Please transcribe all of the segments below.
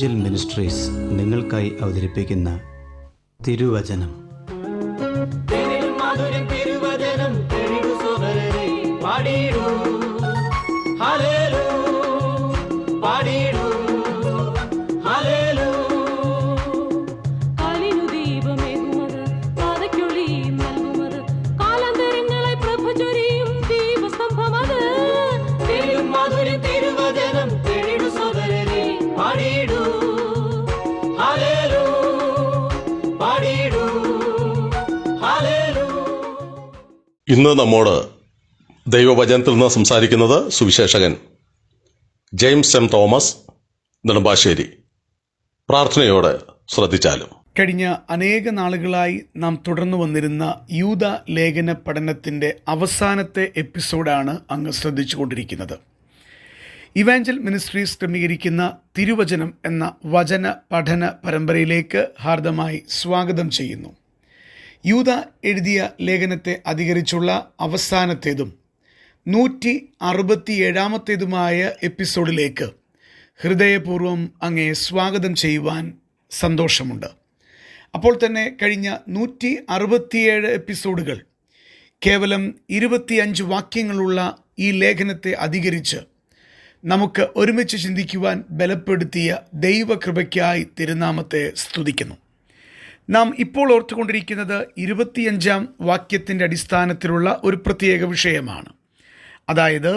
Evangel ministries നിങ്ങൾക്കായി അവതരിപ്പിക്കുന്ന തിരുവചനം. ഇന്ന് നമ്മോട് ദൈവവചനത്തിൽ നിന്ന് സംസാരിക്കുന്നത് Suviseshakan James M Thomas Nedumbassery. പ്രാർത്ഥനയോടെ ശ്രദ്ധിച്ചാലും. കഴിഞ്ഞ അനേക നാളുകളായി നാം തുടർന്നു വന്നിരുന്ന യൂദ ലേഖന പഠനത്തിൻ്റെ അവസാനത്തെ എപ്പിസോഡാണ് അങ്ങ് ശ്രദ്ധിച്ചുകൊണ്ടിരിക്കുന്നത്. ഇവാഞ്ചൽ മിനിസ്ട്രീസ് ക്രമീകരിക്കുന്ന തിരുവചനം എന്ന വചന പഠന പരമ്പരയിലേക്ക് ഹാർദമായി സ്വാഗതം ചെയ്യുന്നു. യൂദ എഴുതിയ ലേഖനത്തെ അധികരിച്ചുള്ള അവസാനത്തേതും 167-ാമത്തേതുമായ എപ്പിസോഡിലേക്ക് ഹൃദയപൂർവ്വം അങ്ങയെ സ്വാഗതം ചെയ്യുവാൻ സന്തോഷമുണ്ട്. അപ്പോൾ തന്നെ കഴിഞ്ഞ 167 എപ്പിസോഡുകൾ കേവലം 25 വാക്യങ്ങളുള്ള ഈ ലേഖനത്തെ അധികരിച്ച് നമുക്ക് ഒരുമിച്ച് ചിന്തിക്കുവാൻ ബലപ്പെടുത്തിയ ദൈവകൃപയ്ക്കായി തിരുനാമത്തെ സ്തുതിക്കുന്നു. നാം ഇപ്പോൾ ഓർത്തുകൊണ്ടിരിക്കുന്നത് 25-ാം വാക്യത്തിൻ്റെ അടിസ്ഥാനത്തിലുള്ള ഒരു പ്രത്യേക വിഷയമാണ്. അതായത്,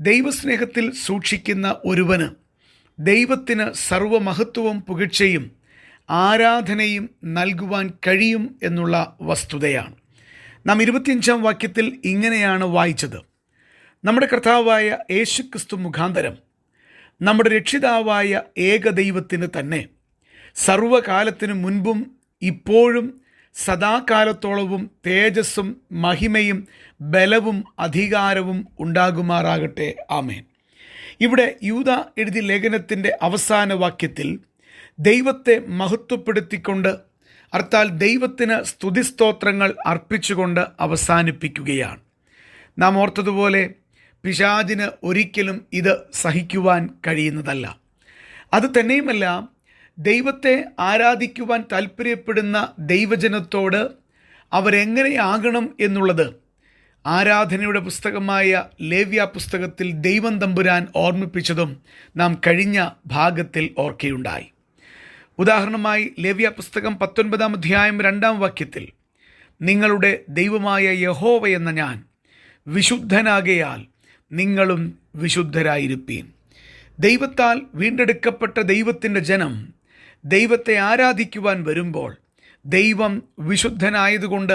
ദൈവസ്നേഹത്തിൽ സൂക്ഷിക്കുന്ന ഒരുവന് ദൈവത്തിന് സർവമഹത്വവും പുകഴ്ചയും ആരാധനയും നൽകുവാൻ കഴിയും എന്നുള്ള വസ്തുതയാണ്. നാം 25-ാം വാക്യത്തിൽ ഇങ്ങനെയാണ് വായിച്ചത്: നമ്മുടെ കർത്താവായ യേശുക്രിസ്തു മുഖാന്തരം നമ്മുടെ രക്ഷിതാവായ ഏകദൈവത്തിന് തന്നെ സർവകാലത്തിനു മുൻപും ഇപ്പോഴും സദാകാലത്തോളവും തേജസ്സും മഹിമയും ബലവും അധികാരവും ഉണ്ടാകുമാറാകട്ടെ. ആമേൻ. ഇവിടെ യൂദ എഴുതിയ ലേഖനത്തിൻ്റെ അവസാന വാക്യത്തിൽ ദൈവത്തെ മഹത്വപ്പെടുത്തിക്കൊണ്ട്, അർത്ഥാൽ ദൈവത്തിന് സ്തുതിസ്തോത്രങ്ങൾ അർപ്പിച്ചുകൊണ്ട് അവസാനിപ്പിക്കുകയാണ്. നാം ഓർത്തതുപോലെ പിശാചിന് ഒരിക്കലും ഇത് സഹിക്കുവാൻ കഴിയുന്നതല്ല. അത് തന്നെയുമല്ല, ദൈവത്തെ ആരാധിക്കുവാൻ താല്പര്യപ്പെടുന്ന ദൈവജനത്തോട് അവരെങ്ങനെയാകണം എന്നുള്ളത് ആരാധനയുടെ പുസ്തകമായ ലേവ്യ പുസ്തകത്തിൽ ദൈവം തമ്പുരാൻ ഓർമ്മിപ്പിച്ചതും നാം കഴിഞ്ഞ ഭാഗത്തിൽ ഓർക്കുകയുണ്ടായി. ഉദാഹരണമായി ലേവ്യ പുസ്തകം 19-ാം അധ്യായം 2-ാം വാക്യത്തിൽ, നിങ്ങളുടെ ദൈവമായ യഹോവ എന്ന ഞാൻ വിശുദ്ധനാകയാൽ നിങ്ങളും വിശുദ്ധരായിരിപ്പീൻ. ദൈവത്താൽ വീണ്ടെടുക്കപ്പെട്ട ദൈവത്തിൻ്റെ ജനം ദൈവത്തെ ആരാധിക്കുവാൻ വരുമ്പോൾ ദൈവം വിശുദ്ധനായതുകൊണ്ട്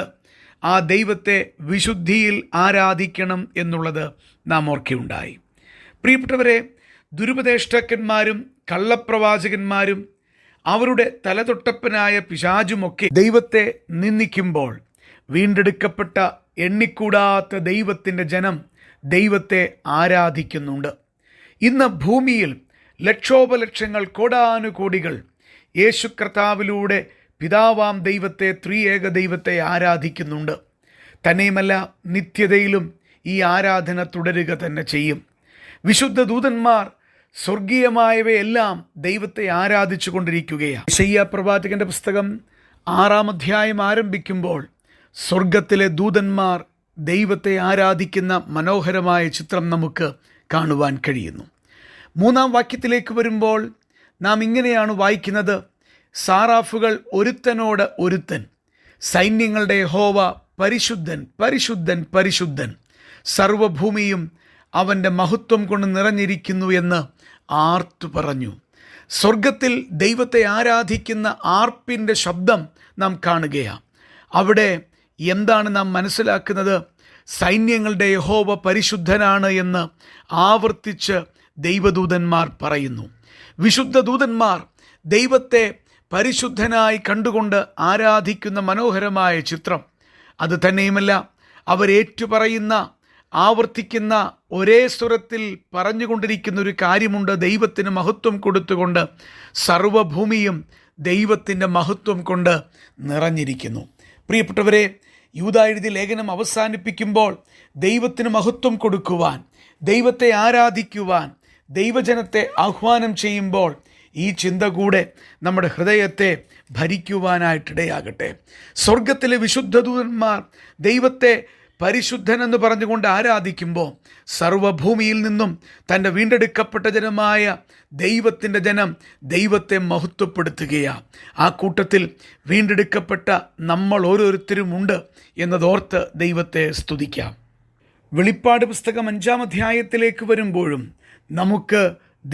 ആ ദൈവത്തെ വിശുദ്ധിയിൽ ആരാധിക്കണം എന്നുള്ളത് നാം ഓർക്കുകയുണ്ടായി. പ്രിയപ്പെട്ടവരെ, ദുരുപദേഷ്ടാക്കന്മാരും കള്ളപ്രവാചകന്മാരും അവരുടെ തലതൊട്ടപ്പനായ പിശാചുമൊക്കെ ദൈവത്തെ നിന്ദിക്കുമ്പോൾ വീണ്ടെടുക്കപ്പെട്ട എണ്ണിക്കൂടാത്ത ദൈവത്തിൻ്റെ ജനം ദൈവത്തെ ആരാധിക്കുന്നുണ്ട്. ഇന്ന് ഭൂമിയിൽ ലക്ഷോപലക്ഷങ്ങൾ കോടാനുകോടികൾ യേശു കർത്താവിലൂടെ പിതാവാം ദൈവത്തെ, ത്രിയേക ദൈവത്തെ ആരാധിക്കുന്നുണ്ട്. തന്നെയുമല്ല, നിത്യതയിലും ഈ ആരാധന തുടരുക തന്നെ ചെയ്യും. വിശുദ്ധ ദൂതന്മാർ സ്വർഗീയമായവയെല്ലാം ദൈവത്തെ ആരാധിച്ചു കൊണ്ടിരിക്കുകയാണ്. യെശയ്യാ പ്രവാചകന്റെ പുസ്തകം 6-ാം അധ്യായം ആരംഭിക്കുമ്പോൾ സ്വർഗത്തിലെ ദൂതന്മാർ ദൈവത്തെ ആരാധിക്കുന്ന മനോഹരമായ ചിത്രം നമുക്ക് കാണുവാൻ കഴിയുന്നു. 3-ാം വാക്യത്തിലേക്ക് വരുമ്പോൾ നാം ഇങ്ങനെയാണ് വായിക്കുന്നത്: സാറാഫുകൾ ഒരുത്തനോട് ഒരുത്തൻ, സൈന്യങ്ങളുടെ യഹോവ പരിശുദ്ധൻ പരിശുദ്ധൻ പരിശുദ്ധൻ, സർവഭൂമിയും അവൻ്റെ മഹത്വം കൊണ്ട് നിറഞ്ഞിരിക്കുന്നു എന്ന് ആർത്തു പറഞ്ഞു. സ്വർഗത്തിൽ ദൈവത്തെ ആരാധിക്കുന്ന ആർപ്പിൻ്റെ ശബ്ദം നാം കാണുകയാണ്. അവിടെ എന്താണ് നാം മനസ്സിലാക്കുന്നത്? സൈന്യങ്ങളുടെ യഹോവ പരിശുദ്ധനാണ് എന്ന് ആവർത്തിച്ച് ദൈവദൂതന്മാർ പറയുന്നു. വിശുദ്ധ ദൂതന്മാർ ദൈവത്തെ പരിശുദ്ധനായി കണ്ടുകൊണ്ട് ആരാധിക്കുന്ന മനോഹരമായ ചിത്രം. അത് തന്നെയുമല്ല, അവരേറ്റുപറയുന്ന, ആവർത്തിക്കുന്ന, ഒരേ സ്വരത്തിൽ പറഞ്ഞുകൊണ്ടിരിക്കുന്ന ഒരു കാര്യമുണ്ട്: ദൈവത്തിന് മഹത്വം കൊടുത്തുകൊണ്ട് സർവഭൂമിയും ദൈവത്തിൻ്റെ മഹത്വം കൊണ്ട് നിറഞ്ഞിരിക്കുന്നു. പ്രിയപ്പെട്ടവരെ, യൂദ എഴുതിയ ലേഖനം അവസാനിപ്പിക്കുമ്പോൾ ദൈവത്തിന് മഹത്വം കൊടുക്കുവാൻ, ദൈവത്തെ ആരാധിക്കുവാൻ ദൈവജനത്തെ ആഹ്വാനം ചെയ്യുമ്പോൾ ഈ ചിന്ത കൂടെ നമ്മുടെ ഹൃദയത്തെ ഭരിക്കുവാനായിട്ടിടയാകട്ടെ. സ്വർഗത്തിലെ വിശുദ്ധദൂതന്മാർ ദൈവത്തെ പരിശുദ്ധൻ എന്ന് പറഞ്ഞുകൊണ്ട് ആരാധിക്കുമ്പോൾ സർവഭൂമിയിൽ നിന്നും തൻ്റെ വീണ്ടെടുക്കപ്പെട്ട ജനമായ ദൈവത്തിൻ്റെ ജനം ദൈവത്തെ മഹത്വപ്പെടുത്തുകയാണ്. ആ കൂട്ടത്തിൽ വീണ്ടെടുക്കപ്പെട്ട നമ്മൾ ഓരോരുത്തരുമുണ്ട് എന്നതോർത്ത് ദൈവത്തെ സ്തുതിക്കാം. വെളിപ്പാട് പുസ്തകം 5-ാം അധ്യായത്തിലേക്ക് വരുമ്പോഴും നമുക്ക്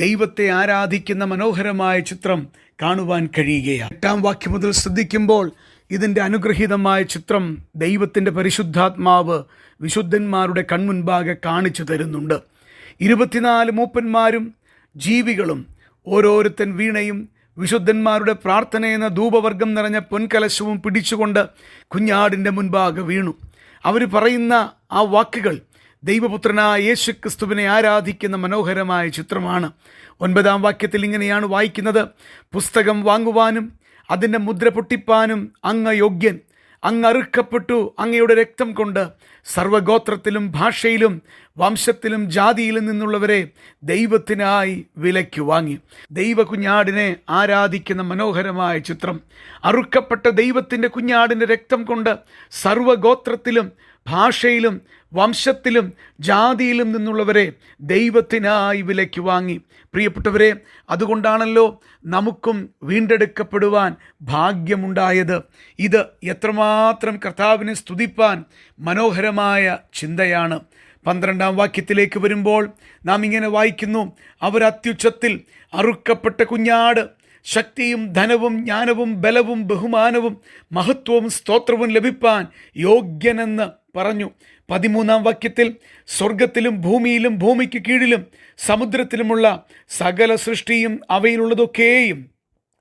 ദൈവത്തെ ആരാധിക്കുന്ന മനോഹരമായ ചിത്രം കാണുവാൻ കഴിയുകയാണ്. 8-ാം വാക്യം മുതൽ ശ്രദ്ധിക്കുമ്പോൾ ഇതിൻ്റെ അനുഗ്രഹീതമായ ചിത്രം ദൈവത്തിൻ്റെ പരിശുദ്ധാത്മാവ് വിശുദ്ധന്മാരുടെ കൺമുൻപാകെ കാണിച്ചു തരുന്നുണ്ട്. 24 മൂപ്പന്മാരും ജീവികളും ഓരോരുത്തൻ വീണയും വിശുദ്ധന്മാരുടെ പ്രാർത്ഥനയെന്ന ധൂപവർഗം നിറഞ്ഞ പൊൻകലശവും പിടിച്ചുകൊണ്ട് കുഞ്ഞാടിൻ്റെ മുൻപാകെ വീണു. അവർ പറയുന്ന ആ വാക്കുകൾ ദൈവപുത്രനായ യേശുക്രിസ്തുവിനെ ആരാധിക്കുന്ന മനോഹരമായ ചിത്രമാണ്. 9-ാം വാക്യത്തിൽ ഇങ്ങനെയാണ് വായിക്കുന്നത്: പുസ്തകം വാങ്ങുവാനും അതിൻ്റെ മുദ്ര പൊട്ടിപ്പാനും അങ്ങ് യോഗ്യൻ. അങ്ങ് അറുക്കപ്പെട്ടു അങ്ങയുടെ രക്തം കൊണ്ട് സർവഗോത്രത്തിലും ഭാഷയിലും വംശത്തിലും ജാതിയിലും നിന്നുള്ളവരെ ദൈവത്തിനായി വിലയ്ക്ക് വാങ്ങി. ദൈവ കുഞ്ഞാടിനെ ആരാധിക്കുന്ന മനോഹരമായ ചിത്രം. അറുക്കപ്പെട്ട ദൈവത്തിൻ്റെ കുഞ്ഞാടിൻ്റെ രക്തം കൊണ്ട് സർവഗോത്രത്തിലും ഭാഷയിലും വംശത്തിലും ജാതിയിലും നിന്നുള്ളവരെ ദൈവത്തിനായി വിലയ്ക്ക് വാങ്ങി. പ്രിയപ്പെട്ടവരെ, അതുകൊണ്ടാണല്ലോ നമുക്കും വീണ്ടെടുക്കപ്പെടുവാൻ ഭാഗ്യമുണ്ടായത്. ഇത് എത്രമാത്രം കർത്താവിനെ സ്തുതിപ്പാൻ മനോഹരമായ ചിന്തയാണ്. 12-ാം വാക്യത്തിലേക്ക് വരുമ്പോൾ നാം ഇങ്ങനെ വായിക്കുന്നു: അവർ അത്യുച്ചത്തിൽ അറുക്കപ്പെട്ട കുഞ്ഞാട് ശക്തിയും ധനവും ജ്ഞാനവും ബലവും ബഹുമാനവും മഹത്വവും സ്തോത്രവും ലഭിപ്പാൻ യോഗ്യനെന്ന് പറഞ്ഞു. 13-ാം വാക്യത്തിൽ സ്വർഗത്തിലും ഭൂമിയിലും ഭൂമിക്ക് കീഴിലും സമുദ്രത്തിലുമുള്ള സകല സൃഷ്ടിയും അവയിലുള്ളതൊക്കെയും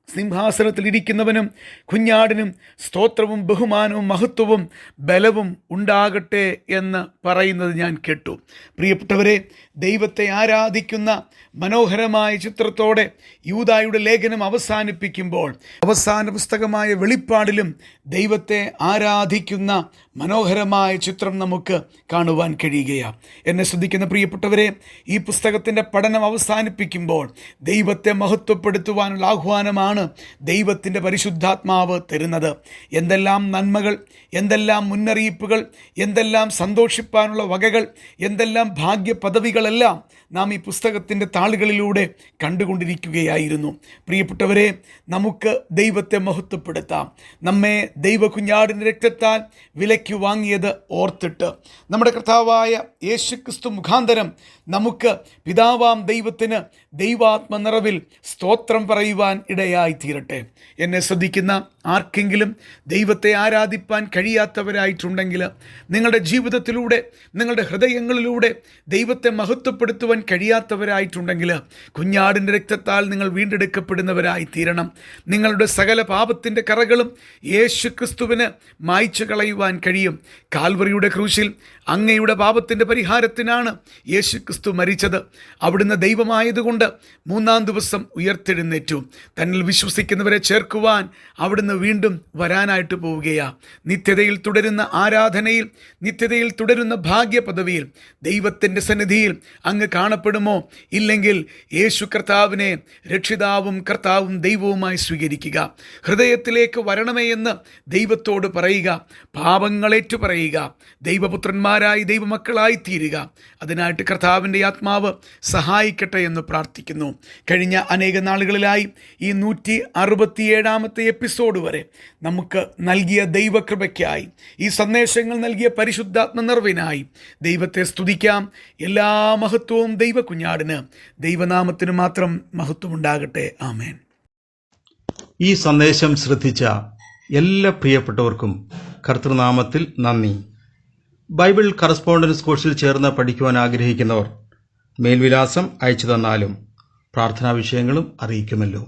സിംഹാസനത്തിൽ ഇരിക്കുന്നവനും കുഞ്ഞാടിനും സ്തോത്രവും ബഹുമാനവും മഹത്വവും ബലവും ഉണ്ടാകട്ടെ എന്ന് പറയുന്നത് ഞാൻ കേട്ടു. പ്രിയപ്പെട്ടവരെ, ദൈവത്തെ ആരാധിക്കുന്ന മനോഹരമായ ചിത്രത്തോടെ യൂദായുടെ ലേഖനം അവസാനിപ്പിക്കുമ്പോൾ അവസാന പുസ്തകമായ വെളിപ്പാടിലും ദൈവത്തെ ആരാധിക്കുന്ന മനോഹരമായ ചിത്രം നമുക്ക് കാണുവാൻ കഴിയുകയാണ്. എന്നെ ശ്രദ്ധിക്കുന്ന പ്രിയപ്പെട്ടവരെ, ഈ പുസ്തകത്തിൻ്റെ പഠനം അവസാനിപ്പിക്കുമ്പോൾ ദൈവത്തെ മഹത്വപ്പെടുത്തുവാനുള്ള ആഹ്വാനമാണ് ദൈവത്തിൻ്റെ പരിശുദ്ധാത്മാവ് തരുന്നത്. എന്തെല്ലാം നന്മകൾ, എന്തെല്ലാം മുന്നറിയിപ്പുകൾ, എന്തെല്ലാം സന്തോഷിപ്പാനുള്ള വകകൾ, എന്തെല്ലാം ഭാഗ്യ പദവികളെല്ലാം നാം ഈ പുസ്തകത്തിൻ്റെ താളുകളിലൂടെ കണ്ടുകൊണ്ടിരിക്കുകയായിരുന്നു. പ്രിയപ്പെട്ടവരെ, നമുക്ക് ദൈവത്തെ മഹത്വപ്പെടുത്താം. നമ്മെ ദൈവ കുഞ്ഞാടിൻ്റെ രക്തത്താൽ വിലയ്ക്ക് വാങ്ങിയത് ഓർത്തിട്ട് നമ്മുടെ കർത്താവായ യേശുക്രിസ്തു മുഖാന്തരം നമുക്ക് പിതാവാം ദൈവത്തിന് ദൈവാത്മനിറവിൽ സ്തോത്രം പറയുവാൻ ഇടയായി തീരട്ടെ. എന്നെ ശ്രദ്ധിക്കുന്ന ആർക്കെങ്കിലും ദൈവത്തെ ആരാധിപ്പാൻ കഴിയാത്തവരായിട്ടുണ്ടെങ്കിൽ, നിങ്ങളുടെ ജീവിതത്തിലൂടെ നിങ്ങളുടെ ഹൃദയങ്ങളിലൂടെ ദൈവത്തെ മഹത്വപ്പെടുത്തുവാൻ കഴിയാത്തവരായിട്ടുണ്ടെങ്കിൽ, കുഞ്ഞാടിൻ്റെ രക്തത്താൽ നിങ്ങൾ വീണ്ടെടുക്കപ്പെടുന്നവരായി തീരണം. നിങ്ങളുടെ സകല പാപത്തിൻ്റെ കറകളും യേശുക്രിസ്തുവിന് മായ്ച്ചു കളയുവാൻ കഴിയും. കാൽവറിയുടെ ക്രൂശിൽ അങ്ങയുടെ പാപത്തിൻ്റെ പരിഹാരത്തിനാണ് യേശുക്രിസ്തു മരിച്ചത്. അവിടുന്ന് ദൈവമായതുകൊണ്ട് 3-ാം ദിവസം ഉയർത്തെഴുന്നേറ്റു. തന്നിൽ വിശ്വസിക്കുന്നവരെ ചേർക്കുവാൻ അവിടുന്ന് വീണ്ടും വരാനായിട്ട് പോവുകയാണ്. നിത്യതയിൽ തുടരുന്ന ആരാധനയിൽ, നിത്യതയിൽ തുടരുന്ന ഭാഗ്യ പദവിയിൽ ദൈവത്തിൻ്റെ സന്നിധിയിൽ അങ്ങ് കാണപ്പെടുമോ? ഇല്ലെങ്കിൽ യേശു കർത്താവിനെ രക്ഷിതാവും കർത്താവും ദൈവവുമായി സ്വീകരിക്കുക. ഹൃദയത്തിലേക്ക് വരണമേ എന്ന് ദൈവത്തോട് പറയുക. പാപങ്ങളേറ്റു പറയുക. ദൈവപുത്രന്മാരായി ദൈവമക്കളായി തീരുക. അതിനായിട്ട് കർത്താവിൻ്റെ ആത്മാവ് സഹായിക്കട്ടെ എന്ന് പ്രാർത്ഥിക്കുന്നു. കഴിഞ്ഞ അനേക നാളുകളിലായി ഈ 167-ാമത്തെ എപ്പിസോഡ് വരെ നമുക്ക് നൽകിയ ദൈവകൃപയ്ക്കായി, ഈ സന്ദേശങ്ങൾ നൽകിയ പരിശുദ്ധാത്മ നിറവിനായി ദൈവത്തെ സ്തുതിക്കാം. എല്ലാ മഹത്വവും ദൈവ കുഞ്ഞാടിന്, ദൈവനാമത്തിന് മാത്രം മഹത്വമുണ്ടാകട്ടെ. ആമേൻ. ഈ സന്ദേശം ശ്രദ്ധിച്ച എല്ലാ പ്രിയപ്പെട്ടവർക്കും കർത്തൃനാമത്തിൽ നന്ദി. ബൈബിൾ കറസ്പോണ്ടൻസ് കോഴ്സിൽ ചേർന്ന് പഠിക്കുവാൻ ആഗ്രഹിക്കുന്നവർ മേൽവിലാസം അയച്ചു തന്നാലും പ്രാർത്ഥനാ വിഷയങ്ങളും അറിയിക്കുമല്ലോ.